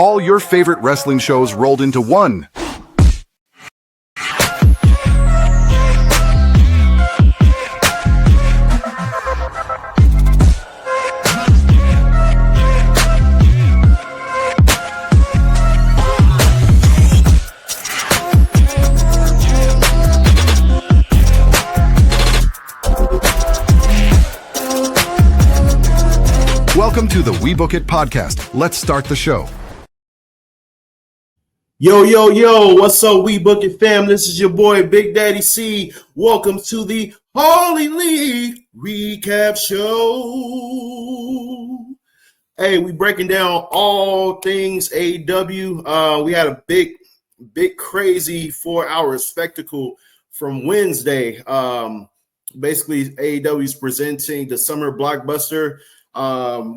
all your favorite wrestling shows rolled into one. Welcome to the WeBook It podcast. Let's start the show. Yo, what's up, WeBook It fam? This is your boy, Big Daddy C. Welcome to the Holy League Recap Show. Hey, we breaking down all things AEW. We had a big, crazy 4-hour spectacle from Wednesday. Basically, AEW is presenting the Summer Blockbuster,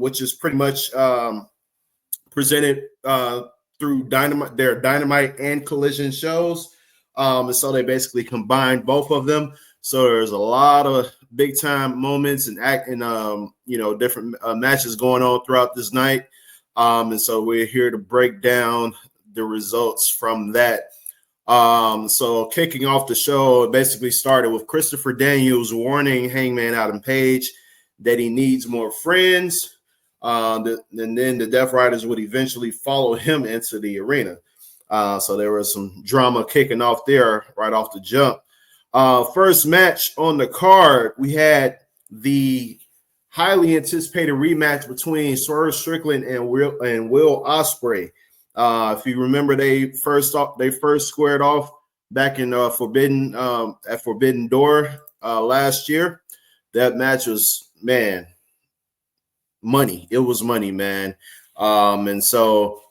which is pretty much presented through their Dynamite and Collision shows. And so they basically combined both of them. So there's a lot of big time moments and different matches going on throughout this night. And so we're here to break down the results from that. So kicking off the show, it basically started with Christopher Daniels warning Hangman Adam Page that he needs more friends. And then the Death Riders would eventually follow him into the arena. So there was some drama kicking off there right off the jump. First match on the card, we had the highly anticipated rematch between Swerve Strickland and Will Ospreay. If you remember, they first squared off back in Forbidden Door last year. That match was, man, money. It was money, man. And so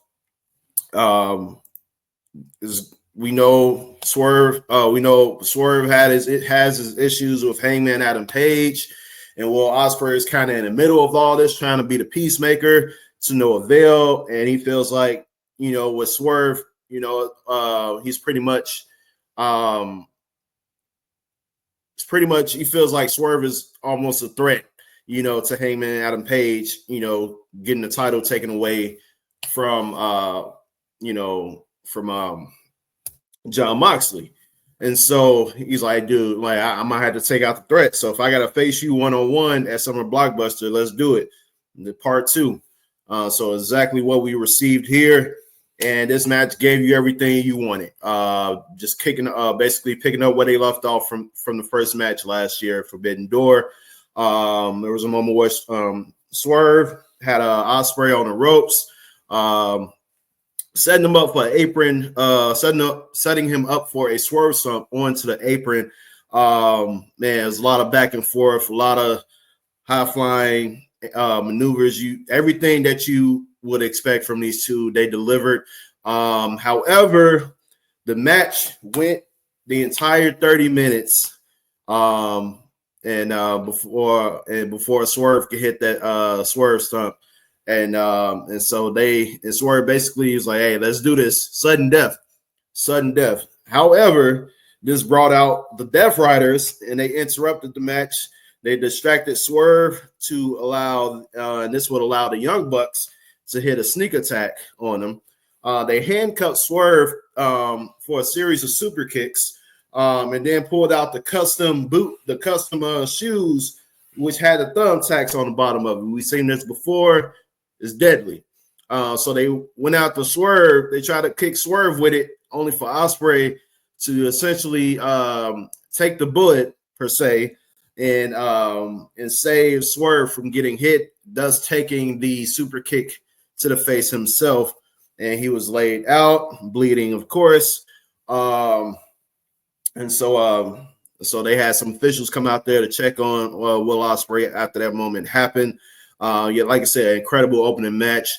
we know Swerve has his issues with Hangman Adam Page, and Will Ospreay is kind of in the middle of all this, trying to be the peacemaker to no avail. And he feels like, with Swerve, he's pretty much he feels like Swerve is almost a threat, to Hangman Adam Page, getting the title taken away from John Moxley. And so he's like, dude, like I might have to take out the threat. So if I got to face you one-on-one at Summer Blockbuster, let's do it. The part 2. So exactly what we received here. And this match gave you everything you wanted. Just basically picking up where they left off from the first match last year, Forbidden Door. There was a moment where Swerve had Ospreay on the ropes, setting him up for an apron, setting him up for a swerve stomp onto the apron. Man, there's a lot of back and forth, a lot of high flying maneuvers. Everything that you would expect from these two, they delivered. However, the match went the entire 30 minutes. Before Swerve could hit that swerve stomp. And so Swerve basically was like, hey, let's do this. Sudden death. However, this brought out the Death Riders, and they interrupted the match. They distracted Swerve to allow, and this would allow the Young Bucks to hit a sneak attack on them. They handcuffed Swerve for a series of super kicks, and then pulled out the custom shoes, which had the thumbtacks on the bottom of it. We've seen this before. It's deadly. So they went out to Swerve. They tried to kick Swerve with it, only for Ospreay to essentially take the bullet, per se, and save Swerve from getting hit, thus taking the super kick to the face himself. And he was laid out, bleeding, of course. And so they had some officials come out there to check on Will Ospreay after that moment happened. Like I said, incredible opening match.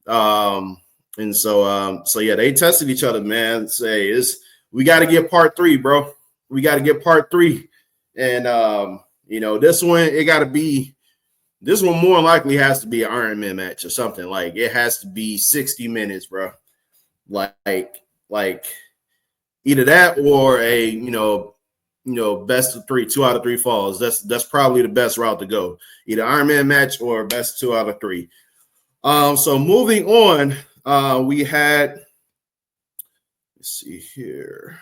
And so they tested each other, man. We got to get part 3, bro. We got to get part 3. And this one more likely has to be an Iron Man match or something. Like, it has to be 60 minutes, bro. Like either that or a best of 3, 2 out of 3 falls. That's probably the best route to go. Either Iron Man match or best 2 out of 3. So moving on, we had, let's see here.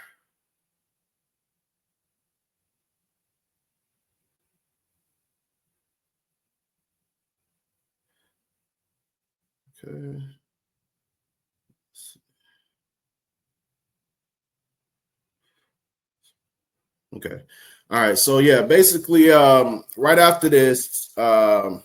Okay. Okay. All right. So yeah, basically, right after this, the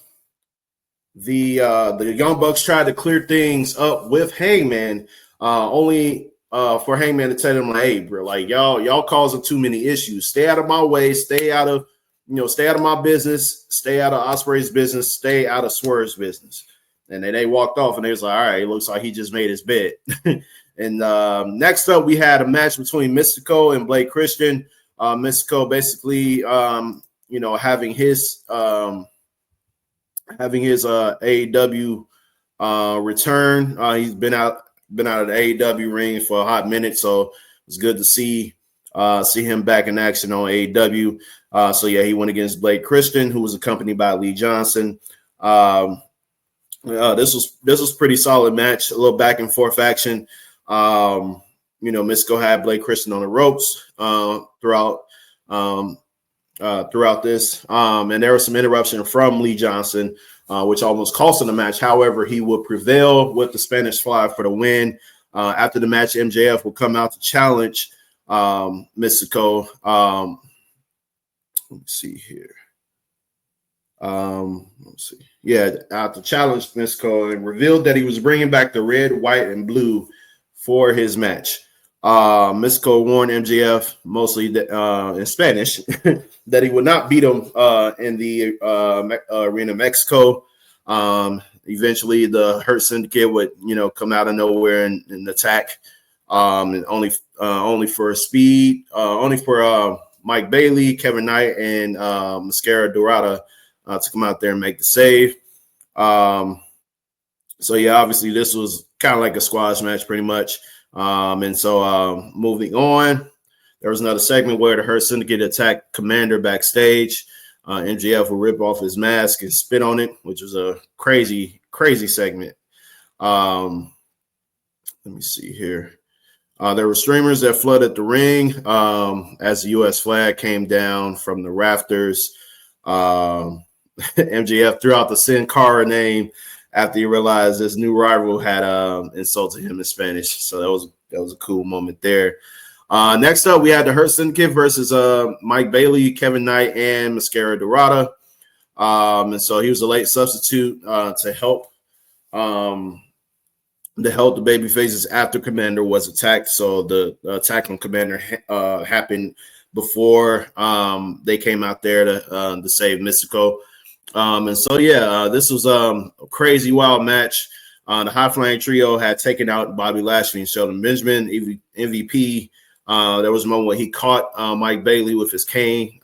Young Bucks tried to clear things up with Hangman, only for Hangman to tell them, like, hey, bro, like y'all causing too many issues. Stay out of my way. Stay out of my business. Stay out of Ospreay's business. Stay out of Swerve's business. And then they walked off, and they was like, all right, it looks like he just made his bed. And next up, we had a match between Mystico and Blake Christian. Mystico basically, having his AEW return. He's been out of the AEW ring for a hot minute, so it's good to see him back in action on AEW. So yeah, he went against Blake Christian, who was accompanied by Lee Johnson. This was pretty solid match, a little back and forth action. Mystico had Blake Christian on the ropes throughout this, and there was some interruption from Lee Johnson, which almost cost him the match. However, he would prevail with the Spanish Fly for the win. After the match, MJF will come out to challenge Mystico. Let me see here. Let's see. Yeah, to challenge Mystico and revealed that he was bringing back the red, white, and blue for his match. Mystico warned MJF, mostly in Spanish, that he would not beat him in the Arena Mexico. Eventually, the Hurt Syndicate would, come out of nowhere and attack. And only for speed, only for Mike Bailey, Kevin Knight, and Mascara Dorada to come out there and make the save. So yeah, obviously this was kind of like a squash match, pretty much. And so moving on, there was another segment where the Hurt Syndicate attacked Komander backstage. MJF will rip off his mask and spit on it, which was a crazy, crazy segment. Let me see here. There were streamers that flooded the ring as the U.S. flag came down from the rafters. MJF threw out the Sin Cara name after he realized this new rival had insulted him in Spanish. So that was a cool moment there. Next up, we had the Hurt Syndicate versus Mike Bailey, Kevin Knight, and Mascara Dorada. And so he was a late substitute to help the baby faces after Komander was attacked. So the attack on Komander happened before they came out there to save Mystico. And so, yeah, this was a crazy, wild match. The High Flying Trio had taken out Bobby Lashley and Shelton Benjamin, MVP. There was a moment where he caught Mike Bailey with his cane,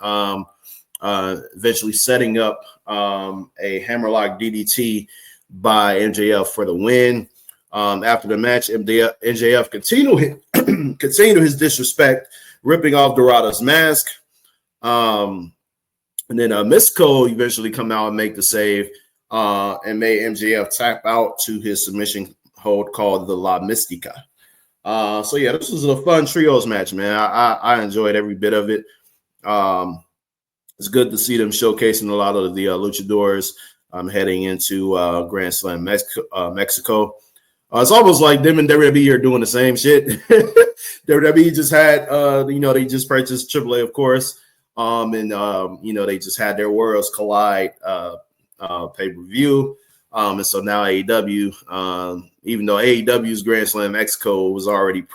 eventually setting up a hammerlock DDT by MJF for the win. After the match, MJF continued his disrespect, ripping off Dorada's mask. And then Mystico eventually come out and make the save and made MJF tap out to his submission hold called the La Mystica. So, yeah, this was a fun trios match, man. I enjoyed every bit of it. It's good to see them showcasing a lot of the luchadors heading into Grand Slam Mexico. It's almost like them and WWE are doing the same shit. WWE just had, they just purchased AAA, of course. They just had their worlds collide pay-per-view. And so now AEW, even though AEW's Grand Slam Mexico was already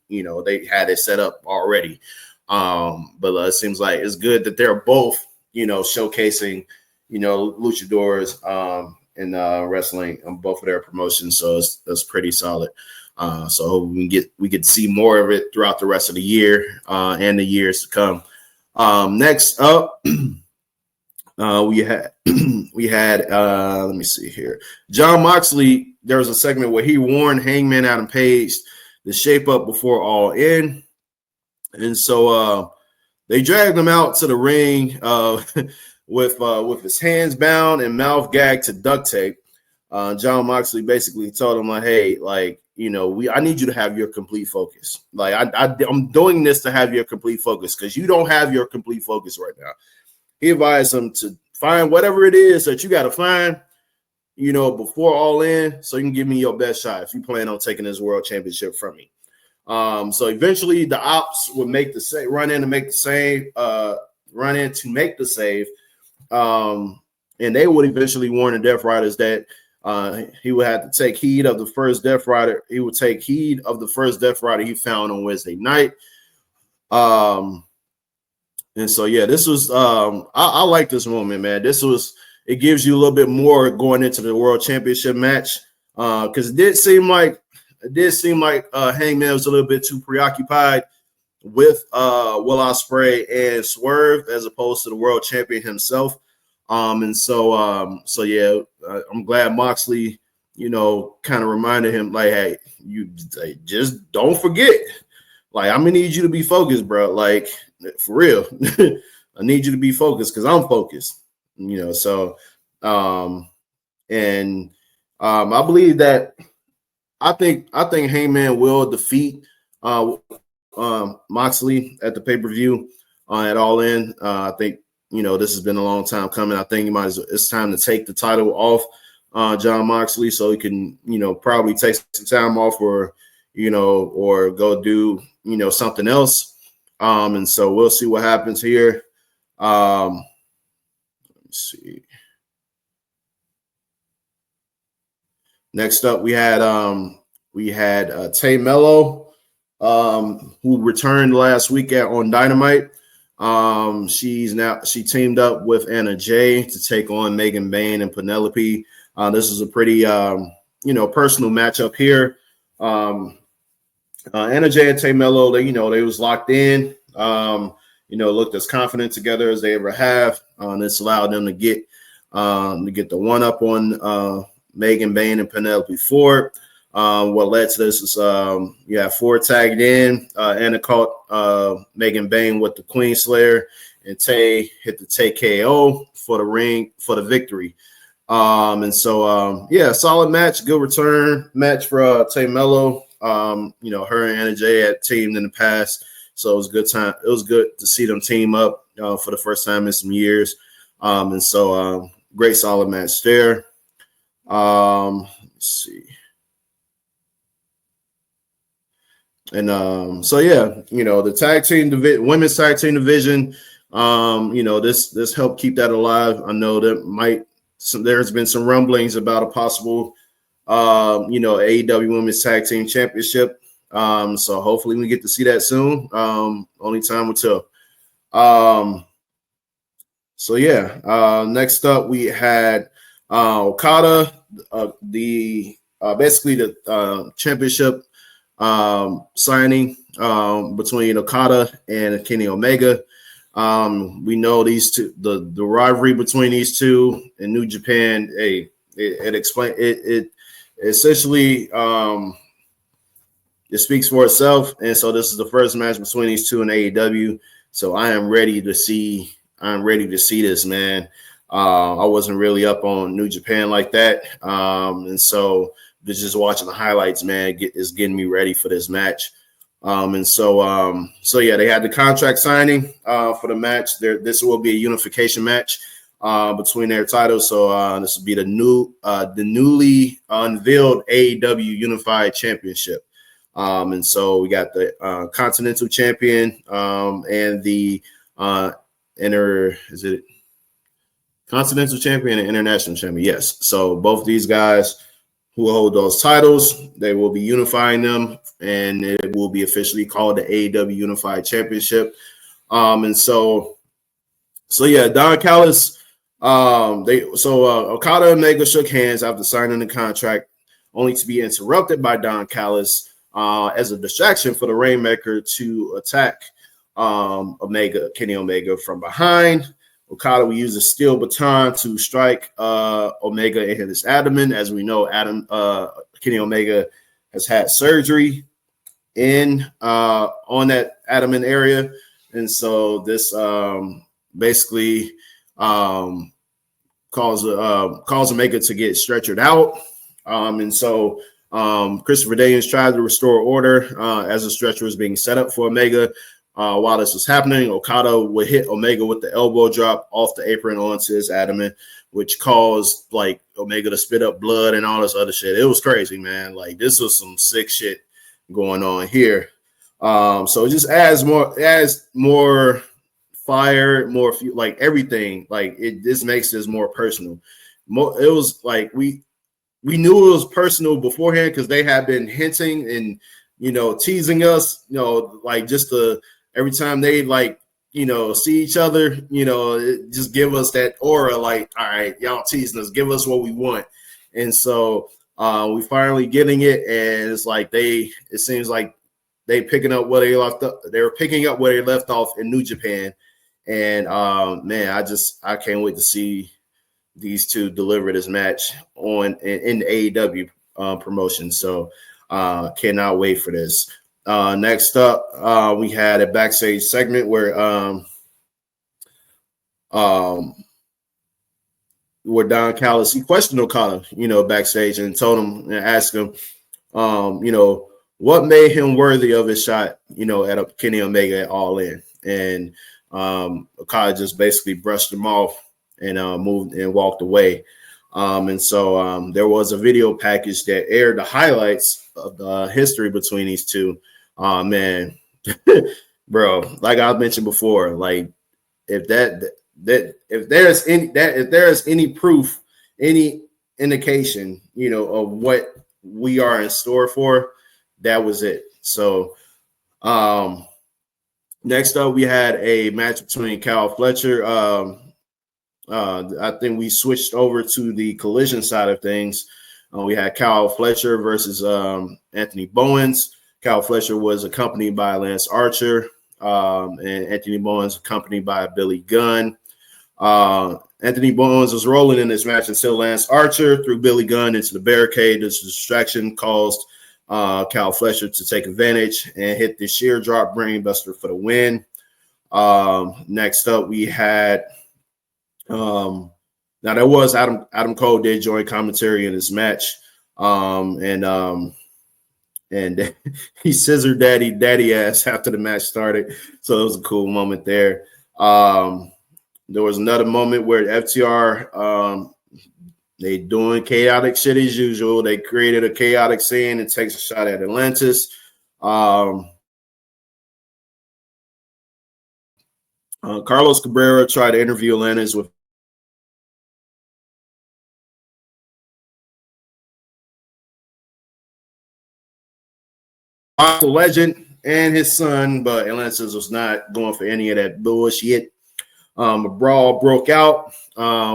they had it set up already. But it seems like it's good that they're both, showcasing, luchadors in wrestling on both of their promotions. So that's pretty solid. So I hope we get to see more of it throughout the rest of the year and the years to come. Next up, we had let me see here. Jon Moxley, there was a segment where he warned Hangman Adam Page to shape up before All In. And so they dragged him out to the ring with his hands bound and mouth gagged to duct tape. John Moxley basically told him, like, hey, like, you know, I need you to have your complete focus. Like, I'm doing this to have your complete focus because you don't have your complete focus right now. He advised him to find whatever it is that you got to find, you know, before All In, so you can give me your best shot if you plan on taking this world championship from me. So eventually the ops would make the run in to make the save, and they would eventually warn the Death Riders that he would have to take heed of the first Death Rider. He would take heed of the first Death Rider he found on Wednesday night. And so, yeah, this was I like this moment, man. It gives you a little bit more going into the World Championship match because it did seem like Hangman was a little bit too preoccupied with Will Ospreay and Swerve as opposed to the world champion himself. And so yeah, I'm glad Moxley, you know, kind of reminded him, like, hey, you just don't forget. Like, I'm gonna need you to be focused, bro. Like, for real. I need you to be focused because I'm focused. You know, so I believe that I think Hangman will defeat Moxley at the pay-per-view at All In. I think, you know, this has been a long time coming. I think it's time to take the title off John Moxley so he can, you know, probably take some time off or go do, you know, something else. And so we'll see what happens here. Let me see. Next up, we had Tay Melo, who returned last week on Dynamite. She teamed up with Anna Jay to take on Megan Bayne and Penelope. This is a pretty personal matchup here. Anna Jay and Tay Melo, they was locked in. Looked as confident together as they ever have. This allowed them to get the one up on Megan Bayne and Penelope Ford. What led to this is Ford tagged in. Anna caught Megan Bayne with the Queen Slayer, and Tay hit the TKO for the victory. Solid match, good return match for Tay Melo. Her and Anna Jay had teamed in the past, so it was good time. It was good to see them team up for the first time in some years. Great solid match there. Let's see. And the tag team women's tag team division, this helped keep that alive. I know that there's been some rumblings about a possible AEW Women's Tag Team Championship. So hopefully we get to see that soon. Only time will tell. Next up we had Okada, the championship signing between Okada and Kenny Omega. We know these two, the rivalry between these two in New Japan. It essentially it speaks for itself, and so this is the first match between these two in AEW. So I am ready to see this, man. I wasn't really up on New Japan like that, and so just watching the highlights, man, is getting me ready for this match. They had the contract signing for the match. This will be a unification match between their titles. So this will be the newly unveiled AEW Unified Championship. We got the Continental Champion and the Continental Champion and International Champion. Yes. So both these guys who hold those titles, they will be unifying them, and it will be officially called the AEW Unified Championship. Don Callis, Okada and Omega shook hands after signing the contract, only to be interrupted by Don Callis as a distraction for the Rainmaker to attack Kenny Omega from behind. Okada will use a steel baton to strike Omega in his abdomen. As we know, Kenny Omega has had surgery on that abdomen area, and so this basically cause Omega to get stretchered out. And so Christopher Daniels tried to restore order as the stretcher was being set up for Omega. While this was happening, Okada would hit Omega with the elbow drop off the apron onto his abdomen, which caused like Omega to spit up blood and all this other shit. It was crazy, man. Like this was some sick shit going on here. So it just adds more fire, more like everything. Like this makes this more personal. It was like we knew it was personal beforehand because they had been hinting and teasing us, like just every time they like see each other, it just give us that aura like, all right, y'all teasing us, give us what we want. And so we finally getting it, and it's like it seems like they picking up where they left up. They were picking up where they left off in New Japan. And man, I can't wait to see these two deliver this match in the AEW promotion. So cannot wait for this. Next up, we had a backstage segment where Don Callis, he questioned Okada, backstage and told him and asked him, what made him worthy of his shot, at Kenny Omega at All In. And Okada just basically brushed him off and moved and walked away. And so there was a video package that aired the highlights of the history between these two. Man, bro, like I mentioned before, like if there's any proof, any indication, of what we are in store for, that was it. So next up, we had a match between Kyle Fletcher. I think we switched over to the Collision side of things. We had Kyle Fletcher versus Anthony Bowens. Kyle Fletcher was accompanied by Lance Archer, and Anthony Bowens accompanied by Billy Gunn. Anthony Bowens was rolling in this match until Lance Archer threw Billy Gunn into the barricade. This distraction caused Kyle Fletcher to take advantage and hit the sheer drop brainbuster for the win. Next up, we had now there was Adam Cole did join commentary in this match, and he scissored daddy ass after the match started, so it was a cool moment there. There was another moment where FTR they doing chaotic shit as usual. They created a chaotic scene and takes a shot at Atlantis. Carlos Cabrera tried to interview Atlantis with the legend and his son, but Atlantis was not going for any of that bullshit. A brawl broke out,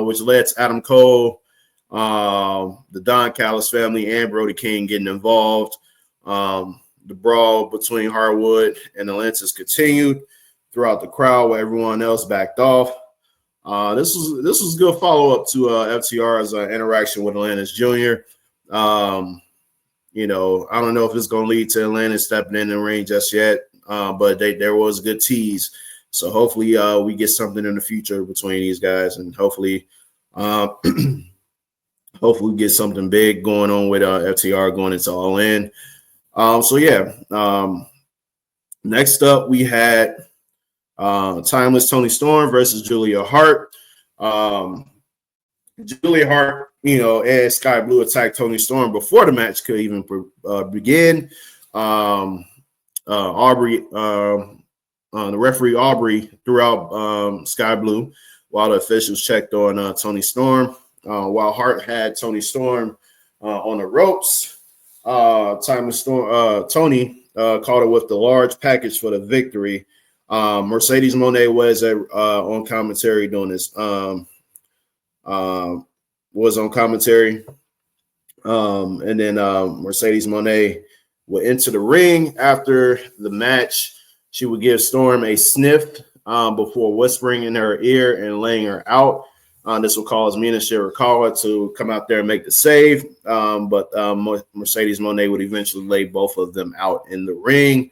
which led to Adam Cole, the Don Callis family, and Brody King getting involved. The brawl between Harwood and Atlantis continued throughout the crowd, where everyone else backed off. This was a good follow up to FTR's interaction with Atlantis Jr. I don't know if it's going to lead to Atlantis stepping in the ring just yet, but there was a good tease. So hopefully we get something in the future between these guys, and hopefully we get something big going on with FTR going into All In. Next up we had Timeless Toni Storm versus Julia Hart. Julia Hart, and Sky Blue attacked Toni Storm before the match could even begin. Aubrey, the referee Aubrey threw out Sky Blue while the officials checked on Toni Storm. While Hart had Toni Storm on the ropes, Toni caught her with the large package for the victory. Mercedes Moné was on commentary doing this. Was on commentary, and then Mercedes Moné went into the ring after the match. She would give Storm a sniff before whispering in her ear and laying her out. This will cause Mina Shirakawa to come out there and make the save, but Mercedes Moné would eventually lay both of them out in the ring.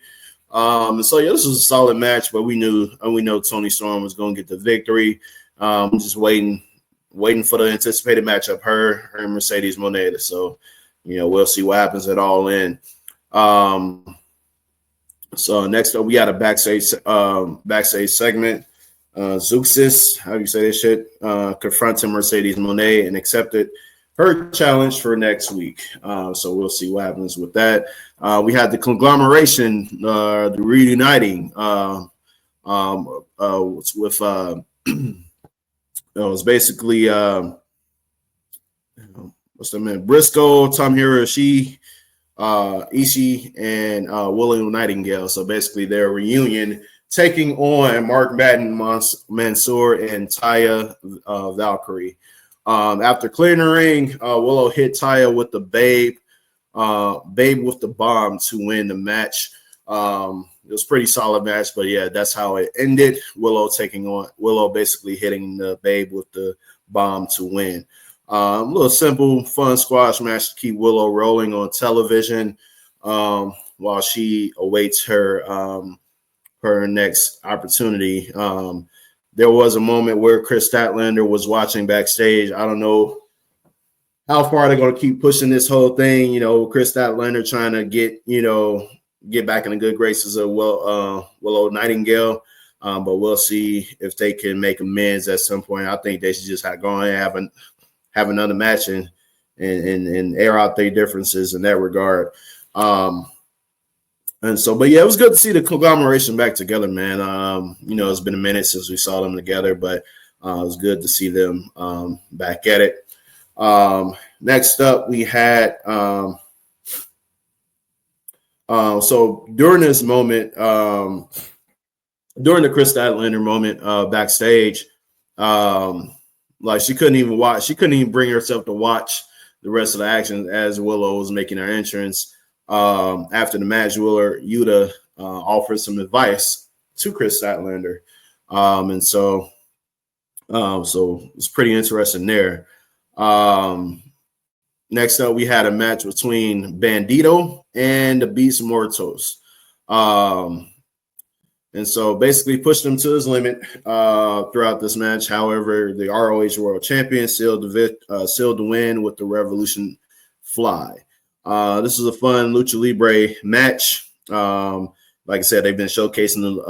This was a solid match, but we know Toni Storm was going to get the victory. I'm just waiting waiting for the anticipated matchup, her and Mercedes Moné. So, we'll see what happens at All In. So next up, we got a backstage segment. Zeuxis, how do you say this shit? Confronting Mercedes Moné and accepted her challenge for next week. So we'll see what happens with that. We had the conglomeration, the reuniting. With it was basically what's the man? Briscoe, Tomohiro Ishii, Ishii, and Willow Nightingale. So basically, their reunion taking on Mark Madden, Mansoor, and Taya Valkyrie. After clearing the ring, Willow hit Taya with the Babe with the bomb to win the match. It was a pretty solid match, but yeah, that's how it ended. Willow basically hitting the Babe with the bomb to win. A little simple, fun squash match to keep Willow rolling on television while she awaits her next opportunity. There was a moment where Chris Statlander was watching backstage. I don't know how far they're going to keep pushing this whole thing. Chris Statlander trying to get back in the good graces of Willow Nightingale. But we'll see if they can make amends at some point. I think they should just go and have another match and air out their differences in that regard. But yeah, it was good to see the conglomeration back together, man. It's been a minute since we saw them together, but it was good to see them back at it. Next up, we had so during this moment, during the Chris Statlander moment backstage, like she couldn't even bring herself to watch the rest of the action as Willow was making her entrance. After the match, Yuta offered some advice to Chris Statlander. So it's pretty interesting there. Next up, we had a match between Bandito and the Beast Mortos. And so basically pushed him to his limit throughout this match. However, the ROH World Champion sealed the win with the Revolution Fly. This is a fun Lucha Libre match. Like I said, they've been showcasing the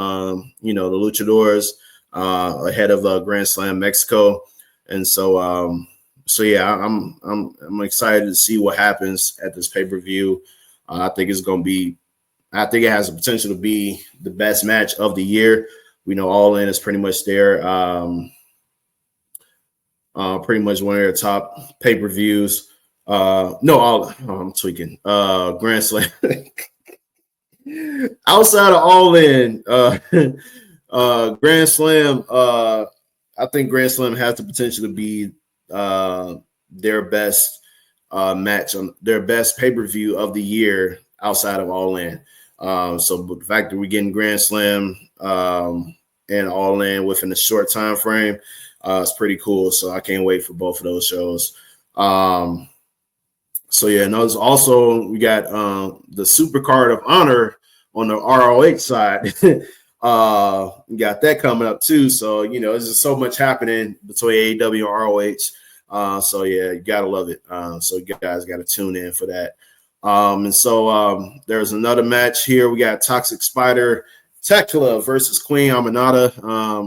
luchadors ahead of Grand Slam Mexico. And so yeah, I'm excited to see what happens at this pay-per-view. I think it has the potential to be the best match of the year. We know All In is pretty much there. Pretty much one of their top pay-per-views. I'm tweaking. Grand Slam. Outside of All In, Grand Slam, I think Grand Slam has the potential to be their best match, on their best pay-per-view of the year outside of All In. So the fact that we're getting Grand Slam and All In within a short time frame is pretty cool. So I can't wait for both of those shows. So yeah, and also we got the Super Card of Honor on the ROH side. We got that coming up too. So there's just so much happening between AEW and ROH. So yeah, you gotta love it. So you guys gotta tune in for that. There's another match here. We got Toxic Spider Thekla versus Queen Aminata.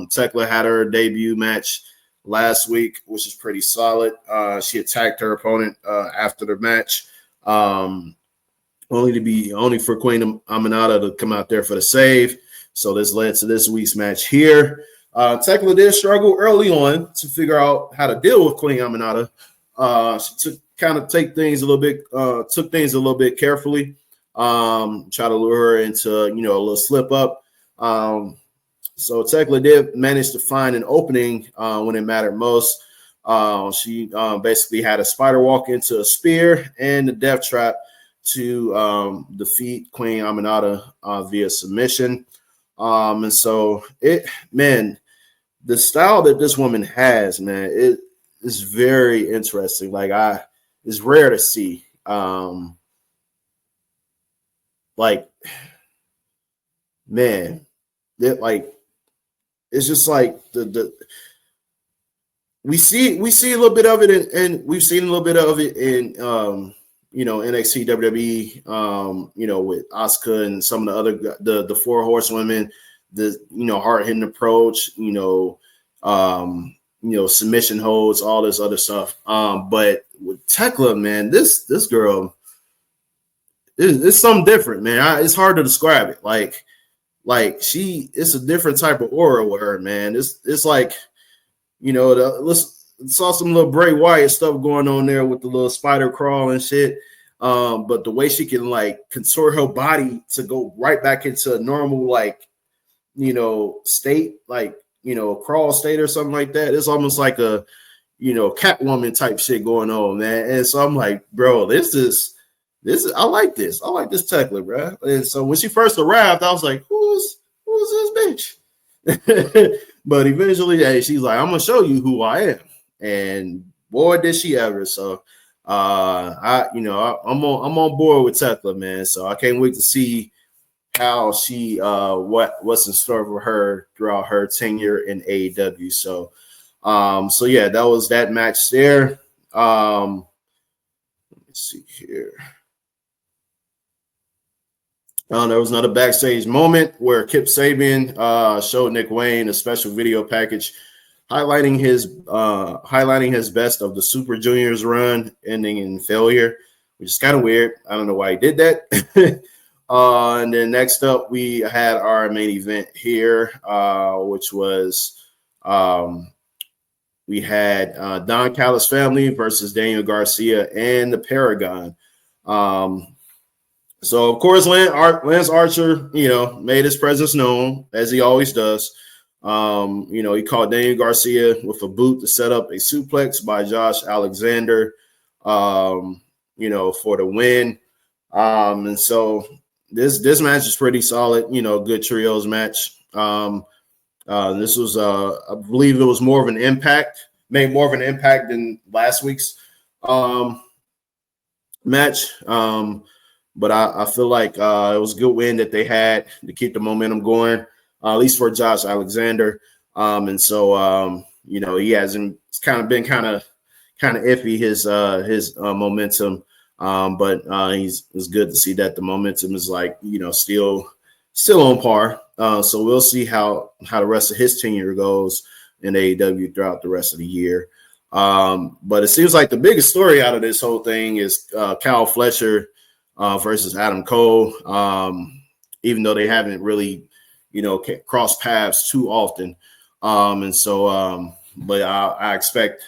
Thekla had her debut match last week, which is pretty solid. She attacked her opponent after the match, only for Queen Aminata to come out there for the save. So this led to this week's match here. Thekla did struggle early on to figure out how to deal with Queen Aminata. She took things a little bit carefully. Try to lure her into a little slip up. So Thekla did manage to find an opening when it mattered most. She basically had a spider walk into a spear and the death trap to defeat Queen Aminata via submission. The style that this woman has, man, it is very interesting. It's rare to see. It's just like we see a little bit of it, and we've seen a little bit of it in NXT WWE, with Asuka and some of the other the four horsewomen, hard hitting approach, submission holds, all this other stuff. But with Thekla, man, this girl it's something different, man. It's hard to describe it. Like it's a different type of aura with her, man. It's like, let's saw some little Bray Wyatt stuff going on there with the little spider crawl and shit. But the way she can like contort her body to go right back into a normal, like, state, like, crawl state or something like that. It's almost like a, Catwoman type shit going on, man. And so I'm like, bro, this is I like this. I like this Thekla, bro. And so when she first arrived, I was like, who's this bitch? But eventually, hey, she's like, I'm gonna show you who I am. And boy, did she ever. So I'm on board with Thekla, man. So I can't wait to see how she what's in store for her throughout her tenure in AEW. So yeah, that was that match there. Let me see here. There was another backstage moment where Kip Sabian showed Nick Wayne a special video package highlighting his best of the Super Juniors run, ending in failure, which is kind of weird. I don't know why he did that. And then next up, we had our main event here, which was we had Don Callis family versus Daniel Garcia and the Paragon. So, of course, Lance Archer, made his presence known, as he always does. He caught Daniel Garcia with a boot to set up a suplex by Josh Alexander, for the win. And so this match is pretty solid, good trios match. This was, I believe it was more of an impact, made more of an impact than last week's match. But I feel like it was a good win that they had to keep the momentum going, at least for Josh Alexander. And so, he hasn't, it's kind of been kind of iffy, his momentum. But it's good to see that the momentum is like, still on par. So we'll see how the rest of his tenure goes in AEW throughout the rest of the year. But it seems like the biggest story out of this whole thing is Kyle Fletcher versus Adam Cole, even though they haven't really, crossed paths too often. And so, but I expect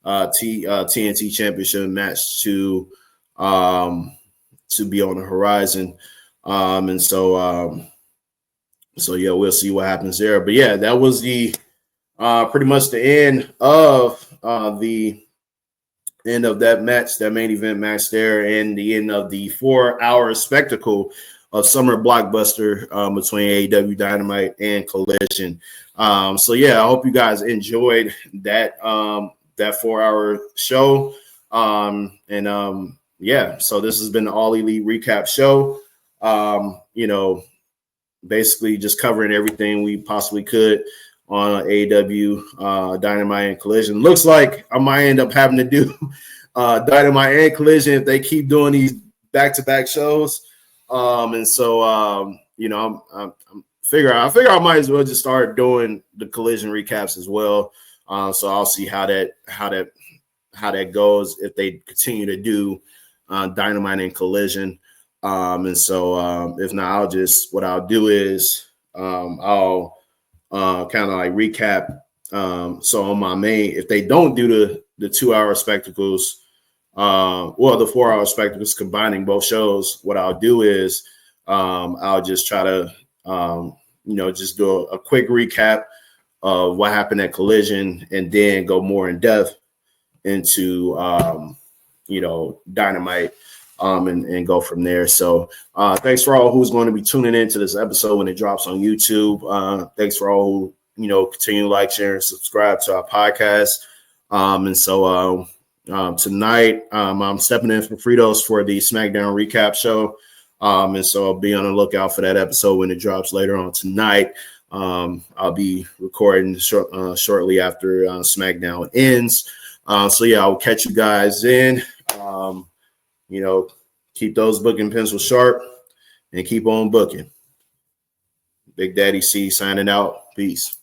TNT Championship match to be on the horizon. And so yeah, we'll see what happens there. But yeah, that was the pretty much the end of that match, that main event match there, and the end of the 4-hour spectacle of Summer Blockbuster between AEW Dynamite and Collision. So yeah, I hope you guys enjoyed that 4-hour show. Yeah, so this has been the All Elite Recap show. Basically just covering everything we possibly could on AEW Dynamite and Collision. Looks like I might end up having to do Dynamite and Collision if they keep doing these back-to-back shows. And so I'm figure I might as well just start doing the Collision recaps as well. So I'll see how that goes if they continue to do Dynamite and Collision. And so if not, what I'll do is I'll kind of like recap. So on my main, if they don't do the 2-hour spectacles, the 4-hour spectacles combining both shows, what I'll do is I'll just try to just do a quick recap of what happened at Collision and then go more in depth into Dynamite and go from there. So thanks for all who's going to be tuning into this episode when it drops on YouTube. Thanks for all who continue to like, share, and subscribe to our podcast. And so tonight I'm stepping in for Fritos for the SmackDown recap show. And so I'll be on the lookout for that episode when it drops later on tonight. I'll be recording shortly after SmackDown ends. So yeah, I'll catch you guys in. Keep those booking pencils sharp and keep on booking. Big Daddy C signing out. Peace.